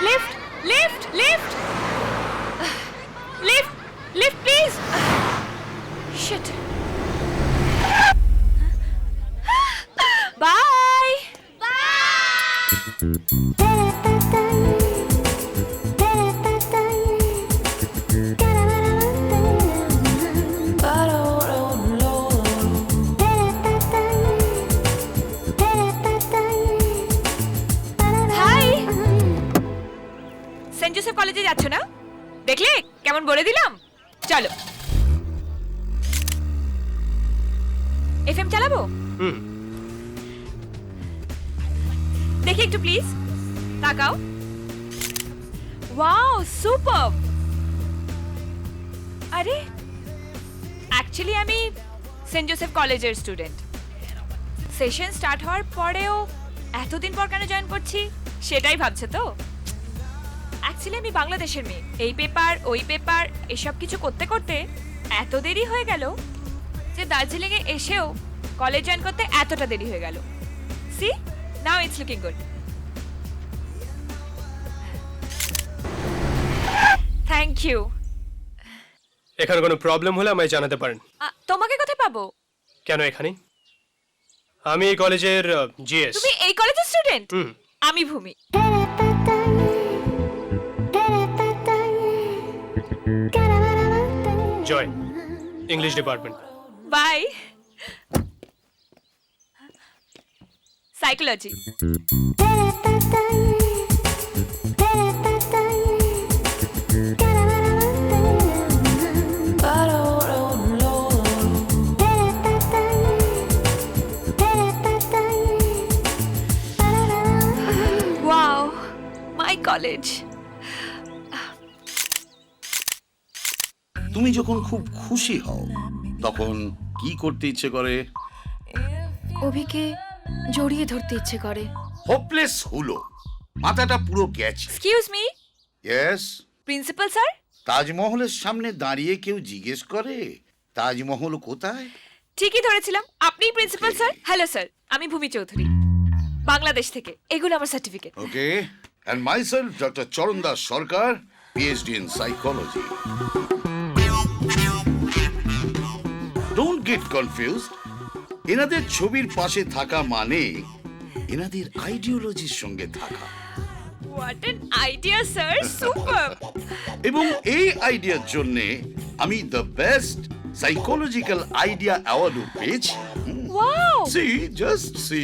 Lift lift lift lift lift please shit by saint Joseph কলেজে যাচ্ছ না? দেখলে কেমন বলে দিলাম। চলো এফএম চালাবো। দেখি একটু প্লিজ, তাকাও। ওয়াও সুপারব। আরে অ্যাকচুয়ালি আমি সেন্ট জোসেফ কলেজের স্টুডেন্ট। সেশন স্টার্ট হওয়ার পরেও এতদিন পর কেন জয়েন করছি সেটাই ভাবছো তো? অ্যাকচুয়ালি আমি বাংলাদেশের মেয়ে। এই পেপার ওই পেপার এসব কিছু করতে করতে এত দেরি হয়ে গেল যে দার্জিলিং এ এসেও কলেজ জয়েন করতে এতটা দেরি হয়ে গেল। See now it's looking good. Thank you. এখানে কোনো প্রবলেম হলে আমায় জানাতে পারেন। তোমাকে কোথায় পাবো? কেন এখানে? আমি এই কলেজের জিএস। তুমি এই কলেজের স্টুডেন্ট? আমি Bhumi. Joy, English department. Bye. Psychology. Wow my college. তুমি যখন খুব খুশি হও তখন কি করতে ইচ্ছে করে? অভিকে জড়িয়ে ধরতে ইচ্ছে করে। হোপলেস হলো, মাথাটা পুরো গেছে। Excuse me. Yes. Principal sir? তাজমহলের সামনে দাঁড়িয়ে কেউ জিজ্ঞেস করে তাজমহল কোথায়? ঠিকই ধরেছিলাম, আপনিই প্রিন্সিপাল স্যার। হ্যালো স্যার, আমি ভূমি চৌধুরী, বাংলাদেশ থেকে। এগুলো আমার certificate. Okay, and myself doctor Charandas Sarkar, PhD in psychology. Don't get confused. এনাদের ছবির পাশে থাকা মানে এনাদের আইডিওলজির সঙ্গে থাকা। What an idea sir, super. এবং এই আইডিয়ার জন্য আমি দ্য বেস্ট সাইকোলজিক্যাল আইডিয়া অ্যাওয়ার্ডও পেয়েছি। Wow. See, just see.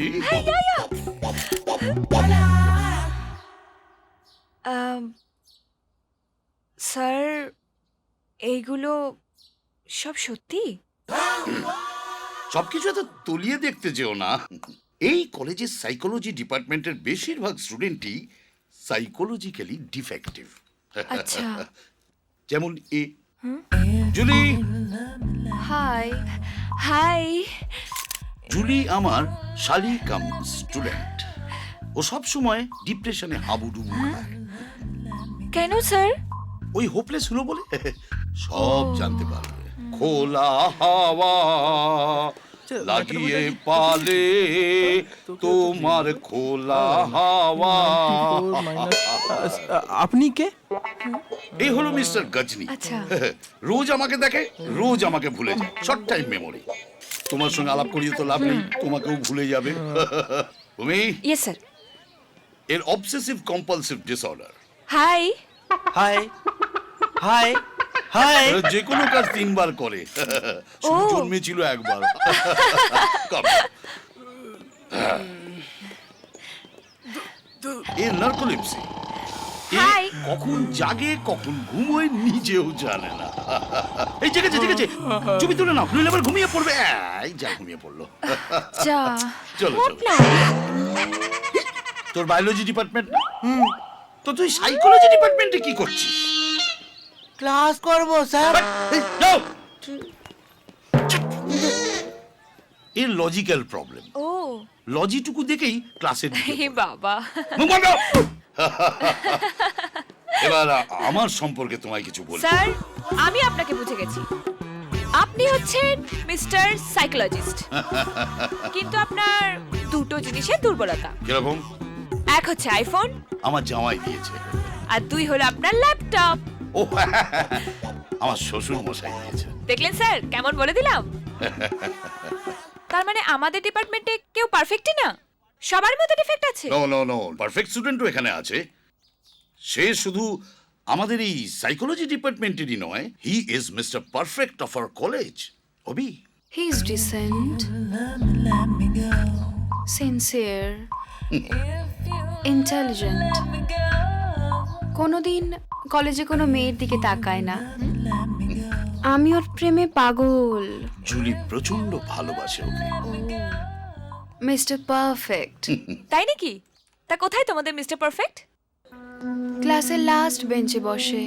Sir এইগুলো সব সত্যি? সবকিছু এত তলিয়ে দেখতে যেও না। এই কলেজের সাইকোলজি ডিপার্টমেন্টের বেশিরভাগ স্টুডেন্টই সাইকোলজিক্যালি ডিফেক্টিভ। আচ্ছা। যেমন এ জুলি। High high. জুলি আমার শালি কাম স্টুডেন্ট। ও সব সময় ডিপ্রেশনে হাবুডুবু খায়। কেন স্যার? ওই হোপলেস হলো বলে সব জানতে পারবে। খোলা হাওয়া লাগিয়ে পালে তোমার খোলা হাওয়া। আপনি কে? এই হলো মিস্টার গজনি। আচ্ছা। রোজ আমাকে দেখে, রোজ আমাকে ভুলে যায়। Short time memory. তোমার সঙ্গে আলাপ করিয়ে তো লাভ নেই, তোমাকেও ভুলে যাবে। তুমি? Yes sir. এর obsessive compulsive disorder. Hi hi hi hi. যে কোনো কাজ 3 বার করে। শুধু জন্মেছিল একবার। এর নার্কোলেপসি। হাই। কখন জাগে কখন ঘুমোয় নিজেও জানে না। এই জেগেছে জেগেছে, ছবি তুলে নাও, নইলে আবার ঘুমিয়ে পড়বে। এই যা ঘুমিয়ে পড়লো। যা। চলো চলো। তোর বায়োলজি ডিপার্টমেন্ট? তো তুই সাইকোলজি ডিপার্টমেন্টে কি করছিস? ক্লাস করব স্যার। যাও। এর লজিক্যাল প্রবলেম। ও লজিটুকু দেখেই ক্লাসে হে বাবা। এবার আমার সম্পর্কে তোমায় কিছু বল। স্যার আমি আপনাকে বুঝে গেছি, আপনি হচ্ছেন মিস্টার সাইকোলজিস্ট। কিন্তু আপনার দুটো জিনিসের দুর্বলতা। কিরকম? এক হচ্ছে আইফোন, আমার জামাই দিয়েছে। আর 2 হলো আপনার ল্যাপটপ। ও আমার শ্বশুর মশাই দিয়েছে। দেখলেন স্যার কেমন বলে দিলাম? তার মানে আমাদের ডিপার্টমেন্টে কেউ পারফেক্টই না, সবার মধ্যে ডিফেক্ট আছে। নো নো নো, পারফেক্ট স্টুডেন্টও এখানে আছে। সে শুধু আমাদের এই সাইকোলজি ডিপার্টমেন্টেরই নয়, he is mister perfect of our college. Abhi, He's decent, sincere, intelligent. কোনোদিন কলেজে কোনো মেয়ের দিকে তাকায় না। আমি ওর প্রেমে পাগল। জুলি প্রচন্ড ভালোবাসে ওকে। Mister perfect. তাই নাকি? তা কোথায় তোমাদের মিস্টার পারফেক্ট? ক্লাসের লাস্ট বেঞ্চে বসে,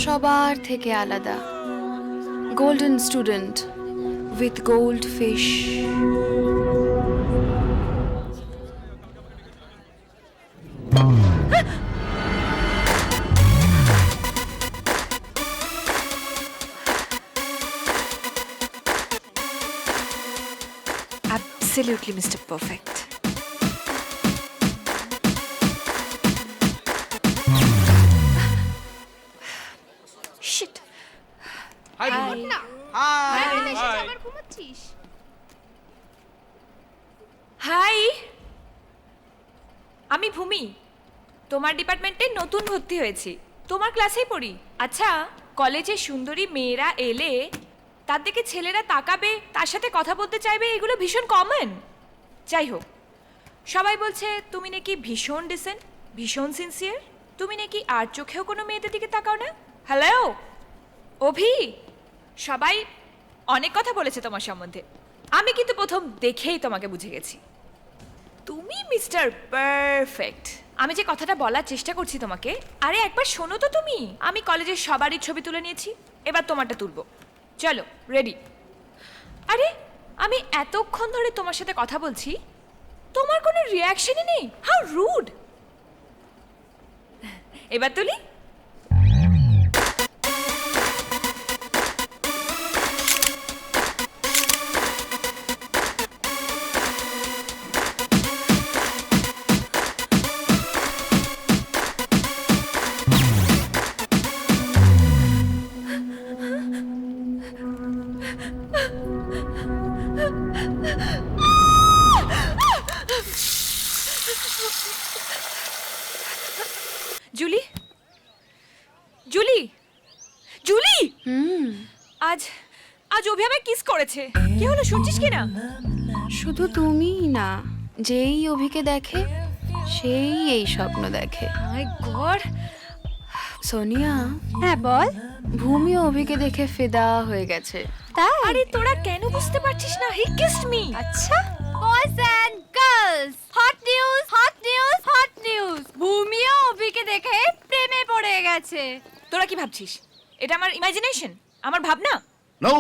সবার থেকে আলাদা, golden student with goldfish. Absolutely, Mr. Perfect. Shit. Hi. Hi, আমি ভূমি, তোমার ডিপার্টমেন্টে নতুন ভর্তি হয়েছি, তোমার ক্লাসেই পড়ি। আচ্ছা, কলেজে সুন্দরী মেয়েরা এলে তার দিকে ছেলেরা তাকাবে, তার সাথে কথা বলতে চাইবে, এগুলো ভীষণ কমন। যাই হোক, সবাই বলছে তুমি নাকি ভীষণ ডিসেন্ট, ভীষণ সিনসিয়ার, তুমি নাকি আর চোখেও কোনো মেয়েদের দিকে তাকাও না। হ্যালো অভি, সবাই অনেক কথা বলেছে তোমার সম্বন্ধে, আমি কিন্তু প্রথম দেখেই তোমাকে বুঝে গেছি, তুমি মিস্টার পারফেক্ট। আমি যে কথাটা বলার চেষ্টা করছি তোমাকে, আরে একবার শোনো তো তুমি। আমি কলেজের সবারই ছবি তুলে নিয়েছি, এবার তোমারটা তুলবো। চলো, রেডি? আরে আমি এতক্ষণ ধরে তোমার সাথে কথা বলছি, তোমার কোনো রিয়াকশনই নেই, হাউ রুড। এবার তুলি। জুলি, জুলি, জুলি, আজ আজ অভি আমায় কিস করেছে। কি হলো, শুনছিস কি না? শুধু তুমিই না, যেই অভিকে দেখে সেই এই স্বপ্ন দেখে। মাই গড। সোনিয়া, হ্যাঁ বল। ভূমি অভিকে দেখে ফিদা হয়ে গেছে। তাই? আরে তোরা কেন বুঝতে পারছিস না? He kissed me. আচ্ছা, boys and girls, hot news, hot news, hot news. ভূমিও অভিকে দেখে প্রেমে পড়ে গেছে। তোরা কি ভাবছিস এটা আমার ইমাজিনেশন, আমার ভাবনা? No,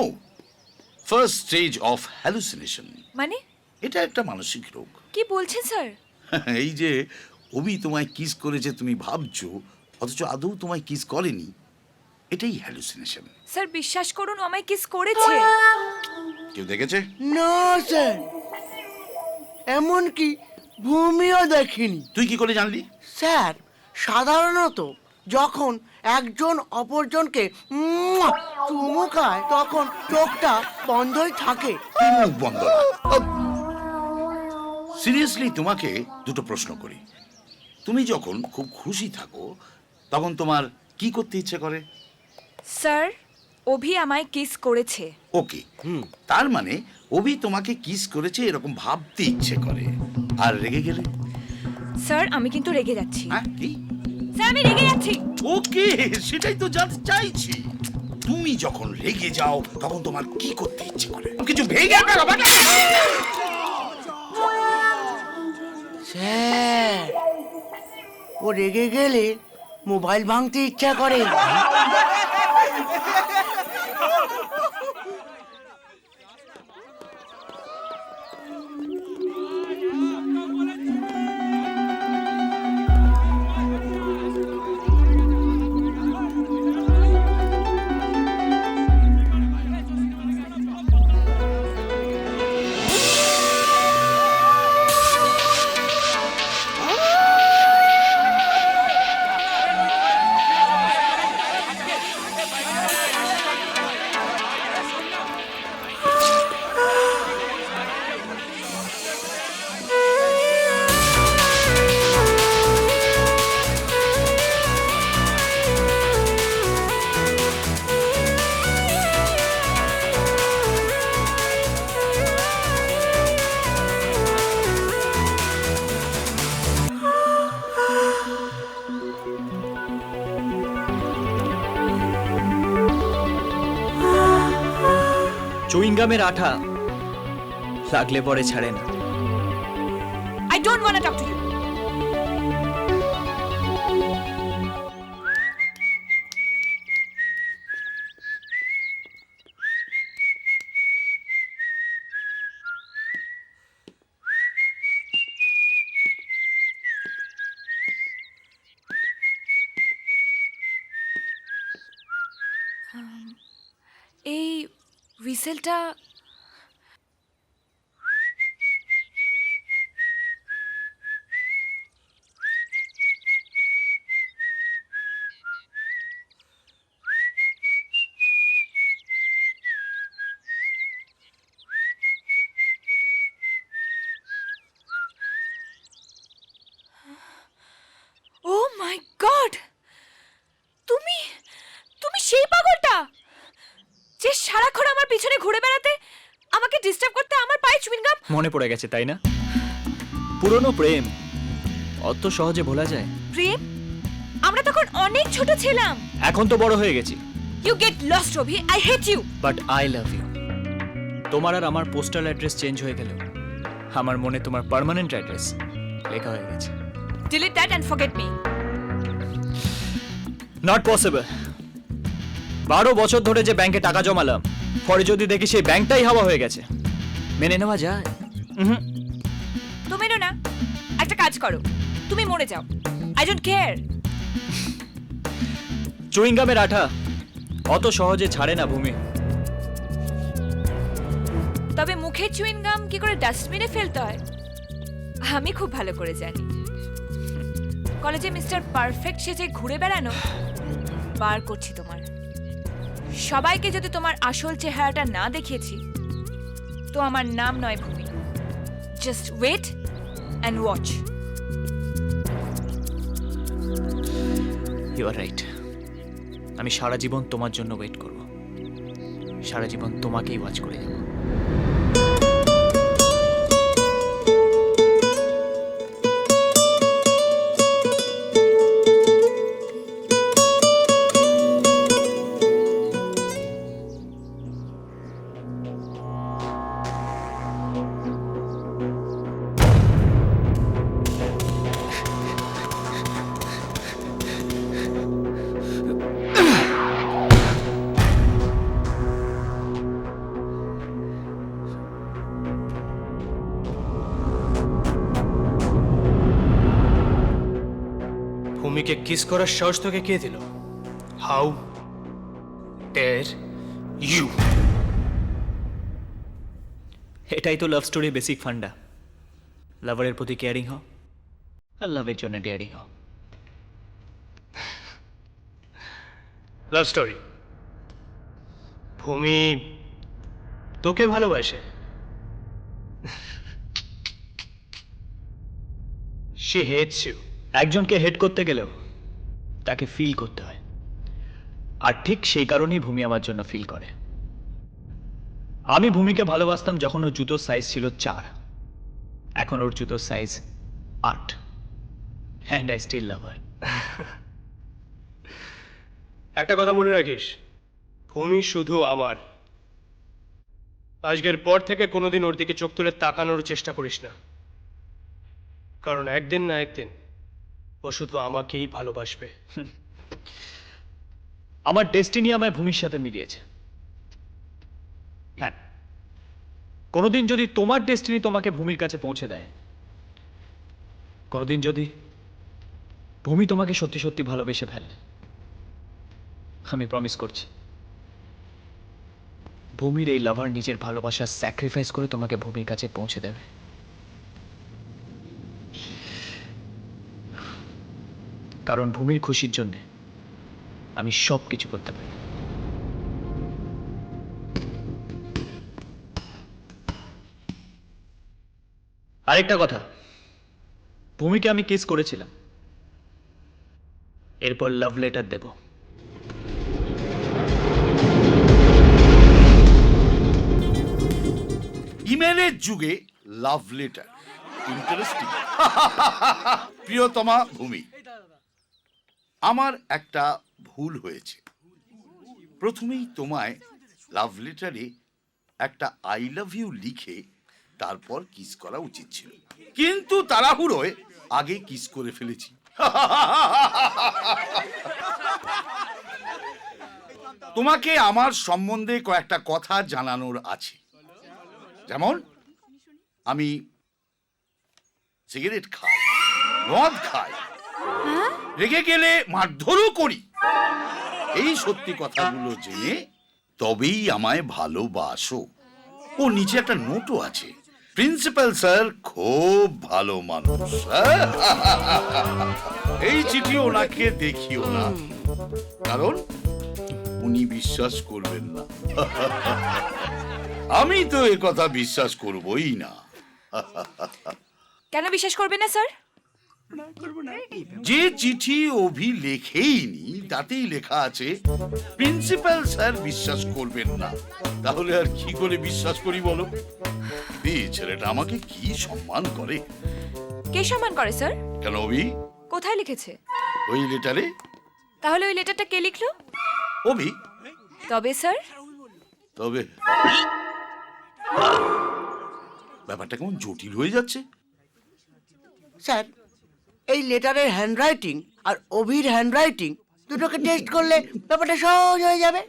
first stage of hallucination. মানে এটা একটা মানসিক রোগ। কি বলছেন স্যার? এই যে অভি তোমায় কিস করেছে তুমি ভাবছো, অথচ আদৌ তোমায় কিস করেনি, এটাই হ্যালুসিনেশন। স্যার বিশ্বাস করুন, ও আমায় কিস করেছে। কেউ দেখেছে? না স্যার, এমনকি ভূমিও দেখিনি। তুই কি করে জানলি? স্যার, সাধারণত যখন একজন অপরজনকে চুমু খায় তখন চোখটা বন্ধই থাকে। তুই মুখ বন্ধ। সিরিয়াসলি তোমাকে দুটো প্রশ্ন করি, তুমি যখন খুব খুশি থাকো তখন তোমার কি করতে ইচ্ছে করে? স্যার, অভি আমায় কিস করেছে। ওকে, তার মানে অভি তোমাকে কিস করেছে এরকম ভাবতে ইচ্ছে করে। আর রেগে গেলে? স্যার আমি কিন্তু রেগে যাচ্ছি। হ্যাঁ কি? স্যার আমি রেগে যাচ্ছি। ওকে, সেটাই তো জানতে চাইছি। তুমি যখন রেগে যাও তখন তোমার কি করতে ইচ্ছে করে? কিছু ভেঙে ফেলো বাবা। স্যার, ও রেগে গেলে মোবাইল ভাঙতে ইচ্ছা করে। চুইংগামের আঠা লাগলে পরে ছাড়ে না। I don't want to talk to you. এই হুইসেলটা ও মাই গড, তুমি তুমি সেই পাগলটা যে সারাক্ষণ আমার পিছনে ঘুরে বেড়াতে, আমাকে ডিস্টার্ব করতে, আমার পায়ে চুইংগাম। মনে পড়ে গেছে তাই না? পুরনো প্রেম অত সহজে ভোলা যায়? প্রেম? আমরা তখন অনেক ছোট ছিলাম। এখন তো বড় হয়ে গেছি। You get lost Abhi, I hate you. But I love you. তোমার আর আমার পোস্টাল অ্যাড্রেস চেঞ্জ হয়ে গেল, আমার মনে তোমার পার্মানেন্ট অ্যাড্রেস লেখা হয়ে গেছে। Delete that and forget me. Not possible. 12 বছর ধরে যে ব্যাংকে টাকা জমালাম, পরে যদি দেখি সেই ব্যাংকটাই হাওয়া হয়ে গেছে, মেনে নেওয়া যায়? তুমি না, একটা কাজ করো, তুমি মরে যাও। I don't care. চুইংগামের আঠা অত সহজে ছাড়ে না ভূমি। তবে মুখের চুইংগাম কি করে ডাস্টবিনে ফেলতে হয় আমি খুব ভালো করে জানি। কলেজে মিস্টার পারফেক্ট সেজে ঘুরে বেড়ানো বার করছি তোমার। সবাইকে যদি তোমার আসল চেহারাটা না দেখিয়েছি, তো আমার নাম নয় Bhumi. Just wait and watch. You are right. আমি সারা জীবন তোমার জন্য ওয়েট করব, সারা জীবন তোমাকেই ওয়াচ করে যাব। ভূমিকে কিস করার সাহস তোকে কে দিল? How dare you? এটাই তো লাভ স্টোরি বেসিক ফান্ডা। লাভারের প্রতি কেয়ারিং হও আর লাভের জন্য ডেয়ারিং হও। Love story. ভূমি তোকে ভালোবাসে। She hates you. একজনকে হেড করতে গেলেও তাকে ফিল করতে হয়, আর ঠিক সেই কারণেই ভূমি আমার জন্য ফিল করে। আমি ভূমিকে ভালোবাসতাম যখন ওর জুতোর সাইজ ছিল 4, এখন ওর জুতোর size 8, and I still love her. একটা কথা মনে রাখিস, ভূমি শুধু আমার। আজকের পর থেকে কোনোদিন ওর দিকে চোখ তুলে তাকানোর চেষ্টা করিস না, কারণ একদিন না একদিন ও শুধু আমাকেই ভালোবাসবে। আমার ডেস্টিনি আমায় ভূমির সাথে মিলিয়েছে। হ্যাঁ, কোনোদিন যদি তোমার ডেস্টিনি তোমাকে ভূমির কাছে পৌঁছে দেয়, কোনোদিন যদি ভূমি তোমাকে সত্যি সত্যি ভালোবেসে ফেলে, আমি প্রমিস করছি ভূমির এই লাভার নিজের ভালোবাসা স্যাক্রিফাইস করে তোমাকে ভূমির কাছে পৌঁছে দেবে। কারণ ভূমির খুশির জন্য আমি সব কিছু করতে পারি। আরেকটা কথা, ভূমিকে আমি কিস করেছিলাম, এরপর লাভ লেটার দেব। ইমেলের যুগে লাভ লেটার, ইন্টারেস্টিং। প্রিয়তমা ভূমি, আমার একটা ভুল হয়েছে। প্রথমেই তোমায় লাভ লেটারে একটা আই লাভ ইউ লিখে তারপর কিস করা উচিত ছিল, কিন্তু তাড়াহুড়োয় আগে কিস করে ফেলেছি। তোমাকে আমার সম্বন্ধে কয়েকটা কথা জানানোর আছে। যেমন আমি সিগারেট খাই, মদ খাই, রেগে গেলে মারধরও করি। এই সত্যি কথাগুলো জেনে তবেই আমায় ভালোবাসো। ও নিচে একটা নোটও আছে, প্রিন্সিপাল স্যার খুব ভালো মানুষ। এই চিঠি ওনাকে দেখিও না, কারণ উনি বিশ্বাস করবেন না। আমি তো এ কথা বিশ্বাস করবই না। কেন বিশ্বাস করবে না স্যার? যে চিঠি অভি লেখেইনি তাতেই লেখা আছে প্রিন্সিপাল স্যার বিশ্বাস করবেন না। তাহলে আর কি করে বিশ্বাস করি বলো? এই ছেলেটা আমাকে কি সম্মান করে। কে সম্মান করে স্যার? কেন অভি? কোথায় লিখেছে? ওই লেটারে। তাহলে ওই লেটারটা কে লিখলো? অভি। তবে স্যার তবে ব্যাপারটা কেমন জটিল হয়ে যাচ্ছে। স্যার, এই লেটারের হ্যান্ডরাইটিং আর অভির হ্যান্ডরাইটিং দুটোকে টেস্ট করলে ব্যাপারটা সহজ হয়ে যাবে।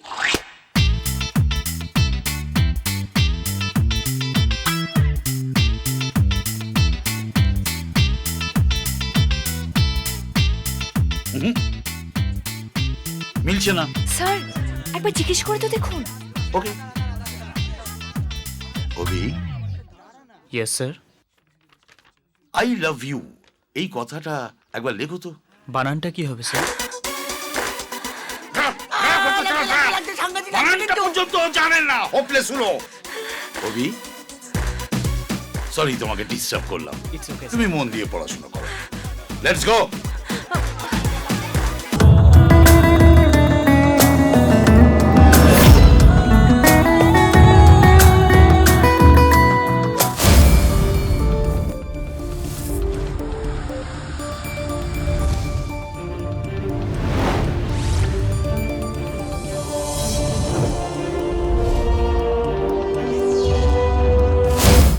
মিলছে না। স্যার একবার জিজ্ঞেস করে তো দেখুন। Okay Abhi, yes sir. I love you এই কথাটা একবার লেখো তো। বানানটা কি হবে স্যার? বানানটা পর্যন্ত জানেন না, হোপলেস হলো। অভি, সরি তোমাকে ডিস্টার্ব করলাম। It's okay, তুমি মন দিয়ে পড়াশোনা করো। Let's go.